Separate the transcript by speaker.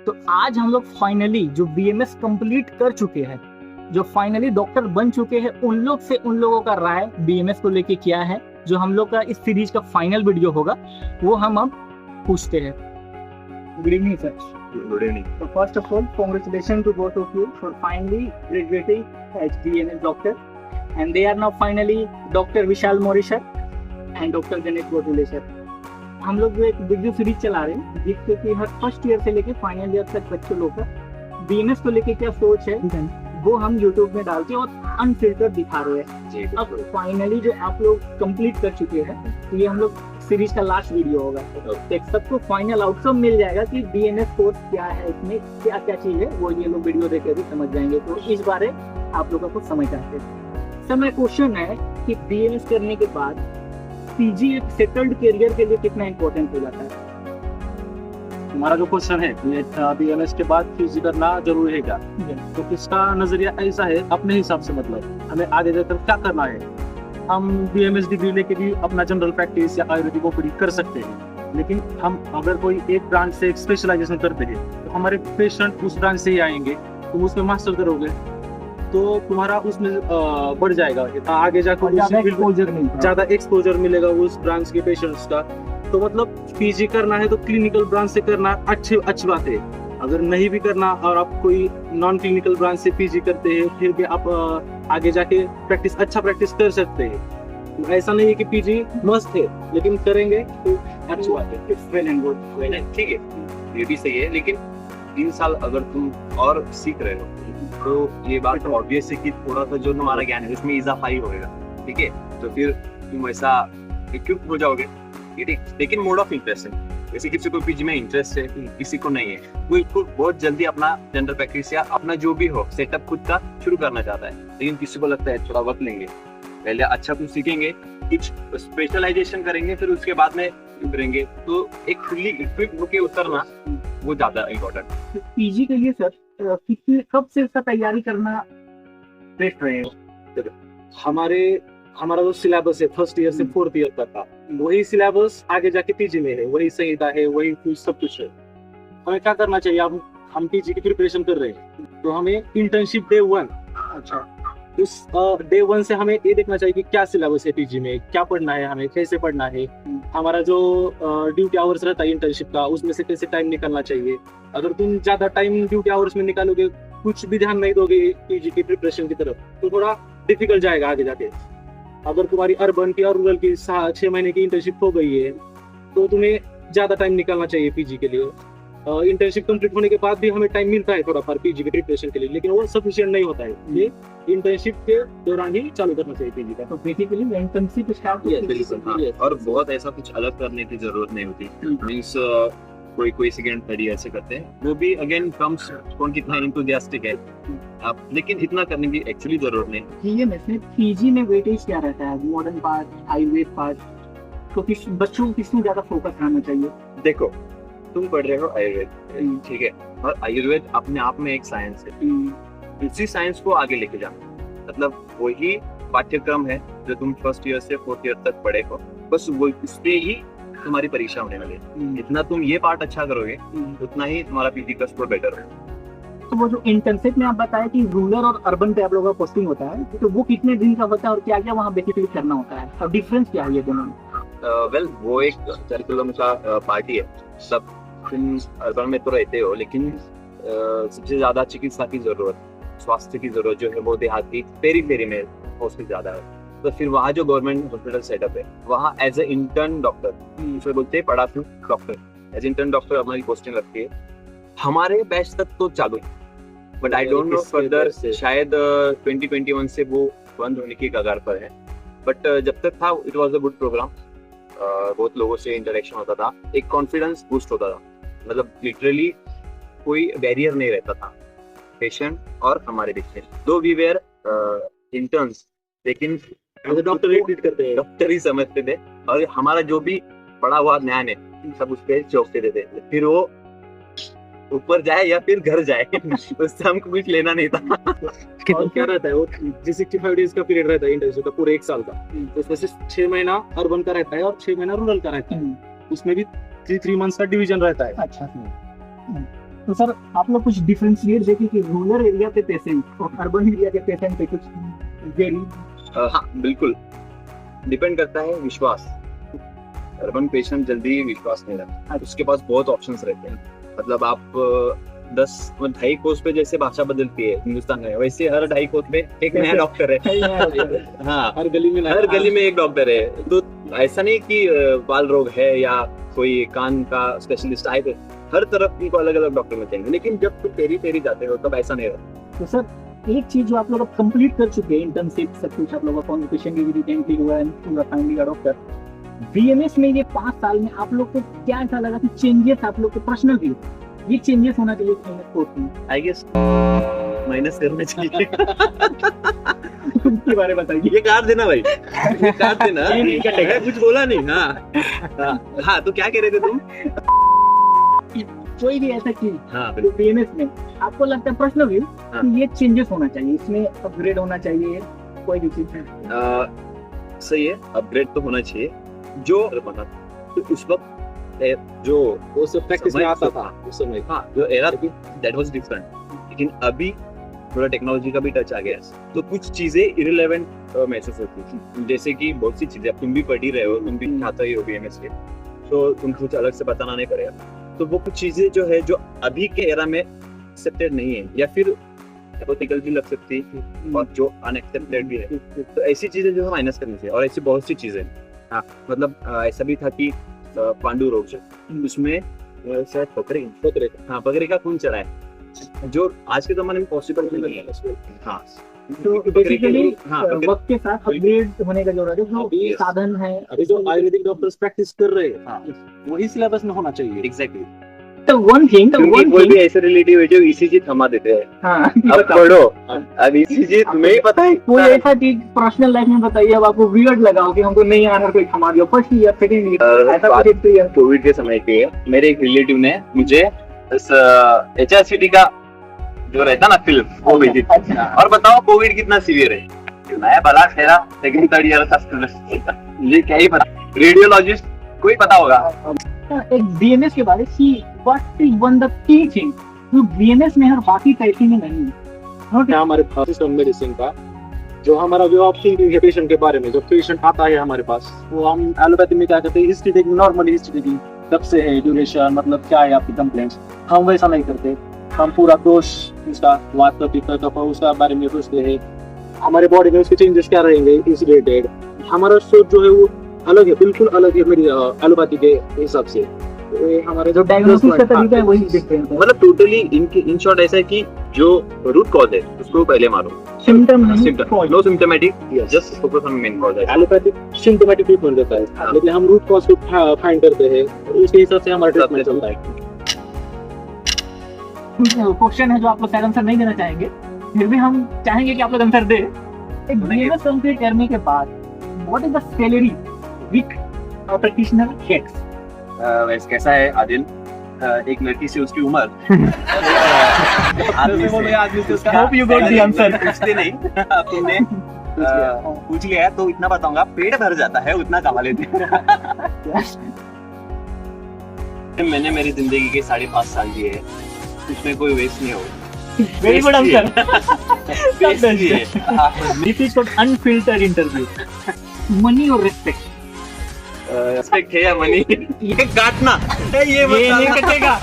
Speaker 1: तो आज हम लोग फाइनली जो बीएमएस कंप्लीट कर चुके हैं, जो फाइनली डॉक्टर बन चुके हैं, उन लोगों का राय बीएमएस को लेके क्या है, जो हम लोग का इस सीरीज का फाइनल वीडियो होगा, वो हम अब पूछते हैं। Good evening sir.
Speaker 2: Good evening.
Speaker 1: So first of all, congratulations to both of you for finally graduating as BMS doctor, and they are now finally Dr. Vishal Mori sir and Dr. Ganesh Botule sir. हम लोग जो एक video series चला रहे हैं जिससे कि हर first year से लेके फाइनल ईयर तक बच्चों लोग का बीएमएस को लेके क्या सोच है वो हम यूट्यूब में डाल के और अनफिल्टर दिखा रहे हैं। अब फाइनली जो आप लोग कंप्लीट कर चुके हैं, तो ये हम लोग सीरीज का लास्ट वीडियो होगा, तो सबको फाइनल आउटकम मिल जाएगा कि बीएमएस कोर्स क्या है, इसमें क्या क्या चीज है, वो ये लोग वीडियो देख के भी समझ जाएंगे। तो इस बारे आप लोगों को समझ आते हैं। सर मेरा क्वेश्चन है कि बीएमएस करने के बाद पीजी एक सेटल्ड करियर के लिए कितना इम्पोर्टेंट हो जाता है?
Speaker 2: हमारा जो क्वेश्चन है बीएमएस के बाद पीजी करना जरूरी है क्या, तो इसका नजरिया ऐसा है अपने हिसाब से, मतलब हमें आगे जाकर क्या करना है। हम बीएमएस डिग्री लेके भी अपना जनरल प्रैक्टिस या आयुर्वेदिक ओपीडी कर सकते हैं, लेकिन हम अगर कोई एक ब्रांच से एक स्पेशलाइजेशन करते हैं तो हमारे पेशेंट उस ब्रांच से ही आएंगे। तुम उसमें मास्टर करोगे तो तुम्हारा उसमें बढ़ जाएगा, आगे जाकर ज्यादा एक्सपोजर मिलेगा उस ब्रांच के पेशेंट्स का। तो मतलब पीजी करना है तो क्लिनिकल ब्रांच से करना अच्छी बात है। अगर नहीं भी करना और आप कोई नॉन क्लिनिकल ब्रांच से पीजी करते हैं, फिर भी आप आगे जाके अच्छा प्रैक्टिस कर सकते हैं। ऐसा नहीं है कि पीजी मस्त है, लेकिन करेंगे तो अच्छी बात है।
Speaker 3: ठीक है, ये भी सही है, लेकिन 3 साल अगर तुम और सीख रहे हो तो ये बात ऑब्वियस है कि थोड़ा सा जो तुम्हारा ज्ञान है उसमें इजाफा ही होगा। ठीक है, तो फिर तुम ऐसा इक्विप हो जाओगे। लेकिन मोड ऑफ इंटरेस्ट है, जैसे किसी को पीजी में इंटरेस्ट है, किसी को नहीं है, वो बहुत जल्दी अपना जनरल प्रैक्टिस या अपना जो भी हो सेटअप खुद का शुरू करना चाहता है, लेकिन किसी को लगता है थोड़ा वक्त लेंगे, पहले अच्छा कुछ सीखेंगे, कुछ स्पेशलाइजेशन करेंगे, फिर उसके बाद में करेंगे। तो एक फुल्ली इक्विप होके उतरना वो ज्यादा इम्पोर्टेंट।
Speaker 1: पीजी के लिए सर कब से इसका तैयारी करना बेस्ट रहेगा?
Speaker 2: हमारा जो सिलेबस है फर्स्ट ईयर से 4th ईयर तक का, वही सिलेबस आगे जाके पीजी में है, वही संहिता है, वही सब कुछ है। हमें क्या करना चाहिए, हम पीजी की प्रिपरेशन कर रहे हैं तो हमें इंटर्नशिप डे 1, अच्छा उस डे 1 से हमें ये देखना चाहिए कि क्या सिलेबस है पीजी में, क्या पढ़ना है, हमें कैसे पढ़ना है, हमारा जो ड्यूटी आवर्स रहता है इंटर्नशिप का उसमें से कैसे टाइम निकालना चाहिए। अगर तुम ज्यादा टाइम ड्यूटी आवर्स में निकालोगे, कुछ भी ध्यान नहीं दोगे पीजी की प्रिपरेशन की तरफ, तो थोड़ा डिफिकल्ट जाएगा आगे जाके। अगर तुम्हारी अर्बन की और रूरल की 6 महीने की इंटर्नशिप हो गई है तो तुम्हें ज्यादा टाइम निकालना चाहिए पीजी के लिए। इंटर्नशिप कंप्लीट होने के बाद भी हमें टाइम मिलता है थोड़ा फॉर पीजी की प्रिपरेशन के लिए, लेकिन वो सफिशिएंट नहीं होता है। ये इंटर्नशिप के दौरान ही चालू करना चाहिए पीजी का।
Speaker 1: तो बेसिकली इंटर्नशिप स्टार्ट
Speaker 3: और बहुत ऐसा कुछ अलग करने की जरूरत नहीं होती। मींस कोई सेकंड थर्ड ईयर से करते हैं, वो भी अगेन कम्स कौन कितना एंथुसियास्टिक है आप, लेकिन इतना करने की एक्चुअली जरूरत नहीं।
Speaker 1: बीएमएस में पीजी में वेटेज क्या रहता है, मॉडर्न पार्ट, आयुर्वेद पार्ट, तो बच्चों को किसमें ज्यादा फोकस करना चाहिए?
Speaker 3: देखो, तुम पढ़ रहे हो आयुर्वेद, ठीक है, और आयुर्वेद अपने आप में एक साइंस है। इसी साइंस को आगे लेके जाना, मतलब वही पाठ्यक्रम है जो तुम फर्स्ट ईयर से 4th ईयर तक पढ़े हो, बस वो इस पे ही तुम्हारी परीक्षा होने वाली है। जितना तुम ये पार्ट अच्छा करोगे उतना ही तुम्हारा पीजी का स्कोर बेटर होगा।
Speaker 1: तो वो जो इंटर्नशिप में आप बताया कि रूरल और अर्बन पे आप लोगों का पोस्टिंग होता है, तो वो कितने दिन का होता है और क्या क्या वहाँ बेसिकली करना होता है, और डिफरेंस क्या है ये दोनों में?
Speaker 3: वेल, वो एक करिकुलम का पार्टी है। सब तुम अर्बन में तो रहते हो, लेकिन सबसे ज्यादा चिकित्सा की जरूरत, स्वास्थ्य की जरूरत जो है वो देहाती पेरी में मोस्टली ज्यादा है। तो फिर वहाँ जो गवर्नमेंट हॉस्पिटल सेटअप है, वहाँ एज ए इंटर्न डॉक्टर, उसे बोलते हैं पढ़ा थू डॉक्टर, एज इंटर्न डॉक्टर हमारी पोस्टिंग लगती है। हमारे बैच तक तो चालू है, but I don't know further, शायद 2021 से वो बंद होने की कगार पर है। बट जब तक था it was a good program, बहुत लोगों से इंटरेक्शन होता था, एक कॉन्फिडेंस बूस्ट होता था, मतलब लिटरली कोई बैरियर नहीं रहता था पेशेंट और हमारे बीच में। दो वी वेयर इंटर्न्स, लेकिन डॉक्टर ही समझते थे, और हमारा जो भी पढ़ा हुआ ज्ञान है सब उस पर चौंकते थे। फिर वो ऊपर जाए या फिर घर जाए उससे हमको कुछ लेना नहीं था।
Speaker 2: और क्या रहता है वो 365 डेज का पीरियड रहता है इंटर्नशिप का, पूरे 1 साल का। तो उसमें से 6 महीना अर्बन का रहता है और 6 महीना रूरल का रहता है। उसमें भी 3 मंथ्स का डिवीजन रहता है।
Speaker 1: अच्छा, तो सर आप लोग कुछ डिफरेंशिएट देखिए कि रूरल एरिया के पेशेंट और अर्बन एरिया के पेशेंट पे कुछ वेरी
Speaker 3: हाँ बिल्कुल डिपेंड करता है विश्वास। अर्बन पेशेंट जल्दी विश्वास नहीं रखता, उसके पास बहुत ऑप्शंस रहते हैं। मतलब आप 10-2.5 कोस पे जैसे भाषा बदलती है हिंदुस्तान में, वैसे हर 2.5 कोस में एक नया डॉक्टर है। हाँ,
Speaker 2: हर गली में
Speaker 3: एक डॉक्टर है। तो ऐसा नहीं कि बाल रोग है या कोई कान का स्पेशलिस्ट आए, तो हर तरफ इनको अलग अलग डॉक्टर मिल जाएंगे। लेकिन जब तुम पेरी जाते हो तब ऐसा नहीं रहता।
Speaker 1: तो सर एक चीज जो आप लोग कंप्लीट कर चुके हैं, इंटर्नशिप सब कुछ आप लोगों का कॉन्वोकेशन की रिटेंटली हुआ है, पूरा फाइनली का डॉक्टर बीएमएस में ये 5 साल में आप लोग को क्या ऐसा लगा कि चेंजेस आप लोग के पर्सनल व्यू ये चेंजेस होना चाहिए कोर्स में?
Speaker 3: आई गेस माइनस करना चाहिए।
Speaker 1: उसके बारे में बताइए।
Speaker 3: ये काट देना भाई, ये काट देना। मैं कुछ बोला नहीं। हाँ तो क्या कह रहे थे तुम?
Speaker 1: कोई भी ऐसा चीज
Speaker 3: हाँ
Speaker 1: तो बीएमएस में आपको लगता है पर्सनल व्यू
Speaker 3: हाँ।
Speaker 1: कि ये चेंजेस होना चाहिए, इसमें अपग्रेड होना चाहिए, कोई भी चीज है?
Speaker 3: सही है, अपग्रेड तो होना चाहिए। जो बना तो उस वक्त जो
Speaker 2: वो सब प्रैक्टिस में आता था उस समय।
Speaker 3: हाँ जो एरा दैट वाज डिफरेंट। लेकिन अभी थोड़ा टेक्नोलॉजी का भी टच आ गया है, तो कुछ चीजें इररिलेवेंट महसूस होती है। जैसे कि बहुत सी चीजें तुम भी पढ़ ही रहे हो, तुम भी छात्र ही हो बीएमएस के, तो तुम कुछ अलग से बताना नहीं पड़ेगा। तो वो कुछ चीजें जो है जो अभी के एरा में एक्सेप्टेड नहीं है या फिर एथिकल भी लग सकती है और जो अनएक्सेप्टेड भी है, तो ऐसी चीजें जो है माइनस करनी चाहिए। और ऐसी बहुत सी चीजें हाँ, मतलब ऐसा भी था कि पांडु रोग उसमें शायद बकरे का खून चढ़ा है, जो आज के जमाने में पॉसिबल नहीं है। हाँ
Speaker 1: तो बेसिकली
Speaker 3: हाँ,
Speaker 1: वक्त के साथ अपग्रेड होने का जरूरत है, जो
Speaker 2: अभी-
Speaker 1: साधन है।
Speaker 2: अभी जो आयुर्वेदिक डॉक्टर्स प्रैक्टिस कर रहे हैं
Speaker 3: हाँ
Speaker 2: वही सिलेबस में होना चाहिए।
Speaker 3: एग्जैक्टली।
Speaker 1: तो वन थिंग
Speaker 3: कोई भी ऐसे रिलेटिव है जो ईसीजी थमा देते हैं,
Speaker 1: हाँ
Speaker 3: अब पढ़ो। अब ईसीजी तुम्हें ही पता है
Speaker 1: कोई ऐसा चीज पर्सनल लाइफ में बताइए अब आपको वियर्ड लगा हो कि हमको नहीं आना, कोई थमा दिया फर्स्ट ईयर सेकंड ईयर, ऐसा
Speaker 3: बात-
Speaker 1: कुछ एक्सपीरियंस?
Speaker 3: कोविड के समय पे मेरे एक रिलेटिव ने मुझे इस HRCT का जो रहता ना फिल्म वो भेजी थी।
Speaker 1: अच्छा।
Speaker 3: और बताओ कोविड कितना सीवियर है। मैं भला ठहरा सेकंड 3rd ईयर का स्टूडेंट, मुझे क्या ही पता। रेडियोलॉजिस्ट कोई पता होगा।
Speaker 1: एक बीएमएस के बारे में what is one the key thing जो बीएमएस में और बाकी टाइपिंग में नहीं है?
Speaker 2: क्या हमारे पास सिस्टम मेडिसिन का जो हमारा वे ऑफ थिंकिंग है पेशेंट के बारे में। जब पेशेंट आता है हमारे पास, वो हम एलोपैथी में क्या करते हैं, history taking, normal history taking, कब से है, ड्यूरेशन, मतलब क्या है आपकी कंप्लेंट्स। हम वैसा नहीं करते, हम पूरा दोष इसका वात पित्त कफ उसका बारे में सोचते हैं, हमारे बॉडी में उसके चेंजेस क्या रहेंगे इस रिलेटेड। हमारा सोच जो है वो अलग है, बिल्कुल अलग है मेरी एलोपैथी के हिसाब से। तो ये हमारे
Speaker 1: जो डायग्नोसिस का तरीका है वही डिफरेंट है,
Speaker 3: मतलब टोटली इन शॉर्ट ऐसा है कि जो रूट कॉज है उसको पहले मारो।
Speaker 1: सिम्टम नहीं
Speaker 3: symptom no symptomatic, just focus on main cause.
Speaker 2: Allopathic symptomatic treatment रहता है, लेकिन हम रूट कॉज को फाइंड करते हैं, उसके हिसाब से हमारा ट्रीटमेंट चलता है।
Speaker 1: क्वेश्चन है जो आप लोग शायद आंसर नहीं देना चाहेंगे, फिर भी हम चाहेंगे कि आप लोग आंसर दे। एक बीएमएस कंप्लीट करने के बाद what is the salary which a practitioner gets?
Speaker 3: वैसे कैसा है आदिल, एक लड़की से उसकी उम्र आदमी से उसका
Speaker 1: Hope you got the answer.
Speaker 3: पूछते नहीं तुमने पूछ लिया है तो इतना बताऊंगा, पेट भर जाता है उतना कमा लेते हैं। मैंने मेरी जिंदगी के 5.5 साल दिए हैं, उसमें कोई वेस्ट नहीं होगा।
Speaker 1: Very good answer.
Speaker 3: हाँ,
Speaker 1: this is called unfiltered interview. Money और रिस्पेक्ट,
Speaker 3: रेस्पेक्ट है या मनी? ये काटना ये
Speaker 1: ये नहीं
Speaker 3: मत
Speaker 1: कटेगा।